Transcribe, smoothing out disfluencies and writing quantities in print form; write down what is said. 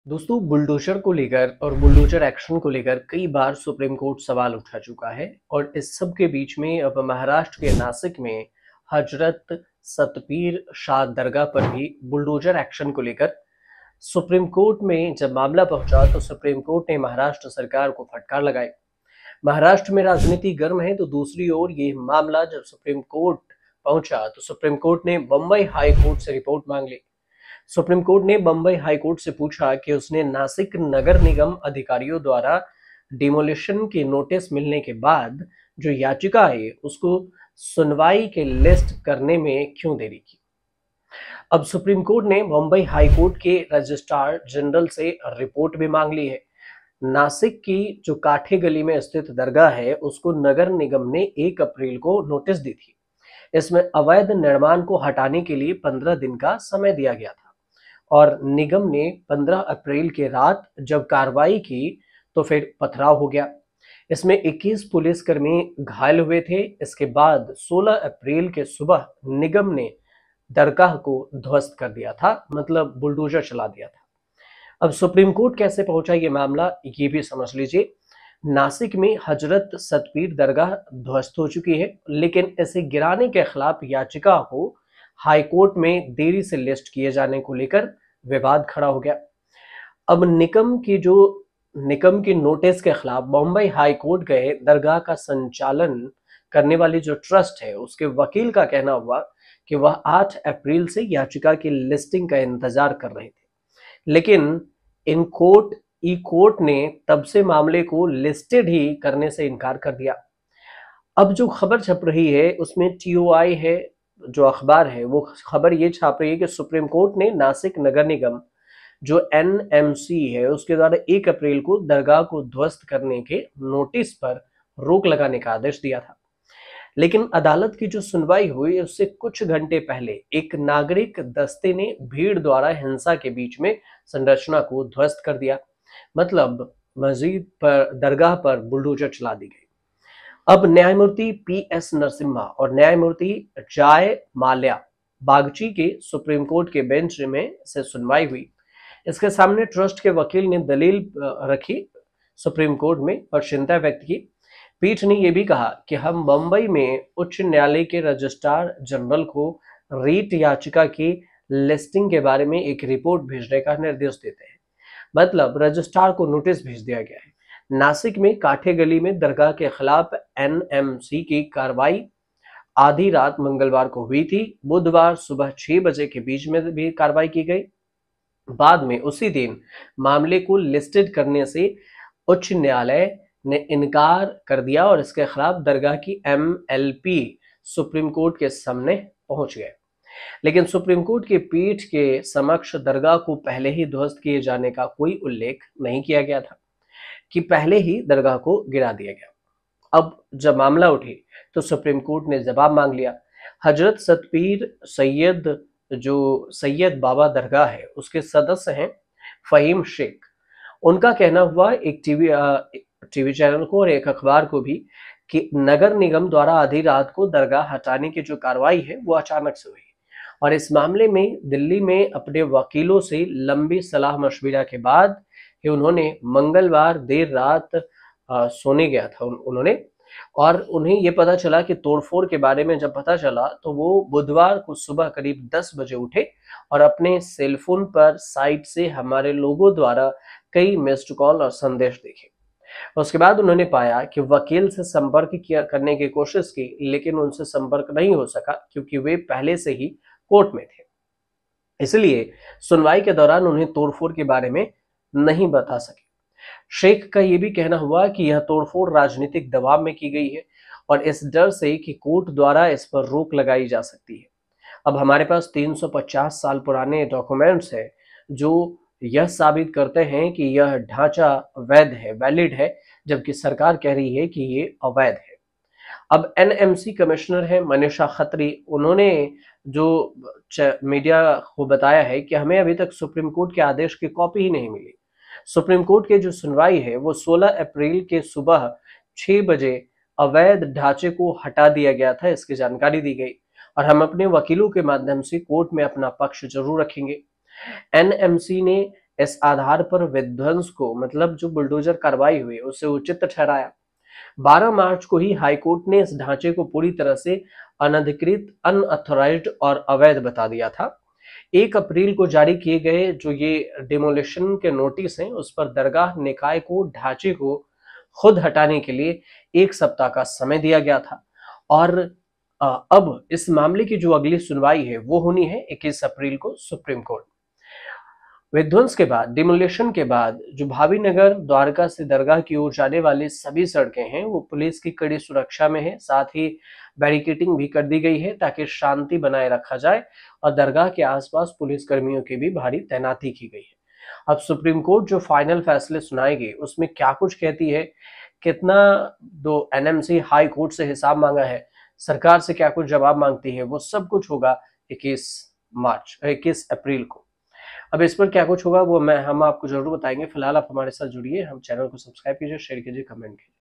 दोस्तों, बुलडोजर को लेकर और बुलडोजर एक्शन को लेकर कई बार सुप्रीम कोर्ट सवाल उठा चुका है। और इस सब के बीच में अब महाराष्ट्र के नासिक में हजरत सतपीर शाह दरगाह पर भी बुलडोजर एक्शन को लेकर सुप्रीम कोर्ट में जब मामला पहुंचा तो सुप्रीम कोर्ट ने महाराष्ट्र सरकार को फटकार लगाई। महाराष्ट्र में राजनीति गर्म है तो दूसरी ओर ये मामला जब सुप्रीम कोर्ट पहुंचा तो सुप्रीम कोर्ट ने बम्बई हाई कोर्ट से रिपोर्ट मांग ली। सुप्रीम कोर्ट ने बम्बई हाई कोर्ट से पूछा कि उसने नासिक नगर निगम अधिकारियों द्वारा डिमोलिशन के नोटिस मिलने के बाद जो याचिका है उसको सुनवाई के लिस्ट करने में क्यों देरी की। अब सुप्रीम कोर्ट ने बम्बई हाई कोर्ट के रजिस्ट्रार जनरल से रिपोर्ट भी मांग ली है। नासिक की जो काठे गली में स्थित दरगाह है उसको नगर निगम ने 1 अप्रैल को नोटिस दी थी। इसमें अवैध निर्माण को हटाने के लिए 15 दिन का समय दिया गया था और निगम ने 15 अप्रैल के रात जब कार्रवाई की तो फिर पथराव हो गया। इसमें 21 पुलिसकर्मी घायल हुए थे। इसके बाद 16 अप्रैल के सुबह निगम ने दरगाह को ध्वस्त कर दिया था, मतलब बुलडोजर चला दिया था। अब सुप्रीम कोर्ट कैसे पहुंचा ये मामला, ये भी समझ लीजिए। नासिक में हजरत सतपीर दरगाह ध्वस्त हो चुकी है, लेकिन इसे गिराने के खिलाफ याचिका को हाई कोर्ट में देरी से लिस्ट किए जाने को लेकर विवाद खड़ा हो गया। अब निगम के नोटिस के खिलाफ बम्बई हाई कोर्ट गए दरगाह का संचालन करने वाली जो ट्रस्ट है उसके वकील का कहना हुआ कि वह 8 अप्रैल से याचिका की लिस्टिंग का इंतजार कर रहे थे, लेकिन कोर्ट ने तब से मामले को लिस्टेड ही करने से इनकार कर दिया। अब जो खबर छप रही है उसमें टीओआई है, जो अखबार है वो खबर ये छाप रही है कि सुप्रीम कोर्ट ने नासिक नगर निगम जो एनएमसी है उसके द्वारा 1 अप्रैल को दरगाह को ध्वस्त करने के नोटिस पर रोक लगाने का आदेश दिया था। लेकिन अदालत की जो सुनवाई हुई उससे कुछ घंटे पहले एक नागरिक दस्ते ने भीड़ द्वारा हिंसा के बीच में संरचना को ध्वस्त कर दिया, मतलब मस्जिद पर दरगाह पर बुलडोजर चला दी गई। अब न्यायमूर्ति पीएस नरसिम्हा और न्यायमूर्ति जय माल्या बागची के सुप्रीम कोर्ट के बेंच में से सुनवाई हुई। इसके सामने ट्रस्ट के वकील ने दलील रखी सुप्रीम कोर्ट में और चिंता व्यक्त की। पीठ ने यह भी कहा कि हम बंबई में उच्च न्यायालय के रजिस्ट्रार जनरल को रीट याचिका की लिस्टिंग के बारे में एक रिपोर्ट भेजने का निर्देश देते हैं, मतलब रजिस्ट्रार को नोटिस भेज दिया गया है। नासिक में काठे गली में दरगाह के खिलाफ एनएमसी की कार्रवाई आधी रात मंगलवार को हुई थी। बुधवार सुबह 6 बजे के बीच में भी कार्रवाई की गई। बाद में उसी दिन मामले को लिस्टेड करने से उच्च न्यायालय ने इनकार कर दिया और इसके खिलाफ दरगाह की एमएलपी सुप्रीम कोर्ट के सामने पहुंच गए। लेकिन सुप्रीम कोर्ट की पीठ के समक्ष दरगाह को पहले ही ध्वस्त किए जाने का कोई उल्लेख नहीं किया गया था कि पहले ही दरगाह को गिरा दिया गया। अब जब मामला उठी तो सुप्रीम कोर्ट ने जवाब मांग लिया। हजरत सतपीर सैयद बाबा दरगाह है उसके सदस्य हैं फहीम शेख। उनका कहना हुआ एक टीवी चैनल को और एक अखबार को भी कि नगर निगम द्वारा आधी रात को दरगाह हटाने की जो कार्रवाई है वो अचानक से हुई और इस मामले में दिल्ली में अपने वकीलों से लंबी सलाह मशविरा के बाद कि उन्होंने मंगलवार देर रात सोने गया था उन्होंने, और उन्हें ये पता चला कि तोड़फोड़ के बारे में जब पता चला तो वो बुधवार को सुबह करीब 10 बजे उठे और अपने सेलफोन पर साइट से हमारे लोगों द्वारा कई मिस्ड कॉल और संदेश देखे। उसके बाद उन्होंने पाया कि वकील से संपर्क करने की कोशिश की, लेकिन उनसे संपर्क नहीं हो सका क्योंकि वे पहले से ही कोर्ट में थे। इसलिए सुनवाई के दौरान उन्हें तोड़फोड़ के बारे में नहीं बता सके। शेख का यह भी कहना हुआ कि यह तोड़फोड़ राजनीतिक दबाव में की गई है और इस डर से कि कोर्ट द्वारा इस पर रोक लगाई जा सकती है। अब हमारे पास 350 साल पुराने डॉक्यूमेंट्स हैं जो यह साबित करते हैं कि यह ढांचा वैध है, वैलिड है, जबकि सरकार कह रही है कि ये अवैध है। अब एनएमसी कमिश्नर है मनीषा खत्री, उन्होंने जो मीडिया को बताया है कि हमें अभी तक सुप्रीम कोर्ट के आदेश की कॉपी ही नहीं मिली। सुप्रीम कोर्ट की जो सुनवाई है वो 16 अप्रैल के सुबह 6 बजे अवैध ढांचे को हटा दिया गया था, इसकी जानकारी दी गई और हम अपने वकीलों के माध्यम से कोर्ट में अपना पक्ष जरूर रखेंगे। एनएमसी ने इस आधार पर विध्वंस को, मतलब जो बुलडोजर कार्रवाई हुई, उसे उचित ठहराया। 12 मार्च को ही हाईकोर्ट ने इस ढांचे को पूरी तरह से अनधिकृत, अनऑथराइज्ड और अवैध बता दिया था। 1 अप्रैल को जारी किए गए जो ये डिमोलिशन के नोटिस हैं, उस पर दरगाह निकाय को ढांचे को खुद हटाने के लिए 1 सप्ताह का समय दिया गया था। और अब इस मामले की जो अगली सुनवाई है वो होनी है 21 अप्रैल को सुप्रीम कोर्ट। विध्वंस के बाद, डिमोलिशन के बाद जो भावीनगर द्वारका से दरगाह की ओर जाने वाली सभी सड़कें हैं वो पुलिस की कड़ी सुरक्षा में है। साथ ही बैरिकेडिंग भी कर दी गई है ताकि शांति बनाए रखा जाए और दरगाह के आसपास पुलिस कर्मियों की भी भारी तैनाती की गई है। अब सुप्रीम कोर्ट जो फाइनल फैसले सुनाएगी उसमें क्या कुछ कहती है, कितना दो एनएमसी हाई कोर्ट से हिसाब मांगा है, सरकार से क्या कुछ जवाब मांगती है, वो सब कुछ होगा 21 अप्रैल को। अब इस पर क्या कुछ होगा वो हम आपको जरूर बताएंगे। फिलहाल आप हमारे साथ जुड़िए, हम चैनल को सब्सक्राइब कीजिए, शेयर कीजिए, कमेंट कीजिए।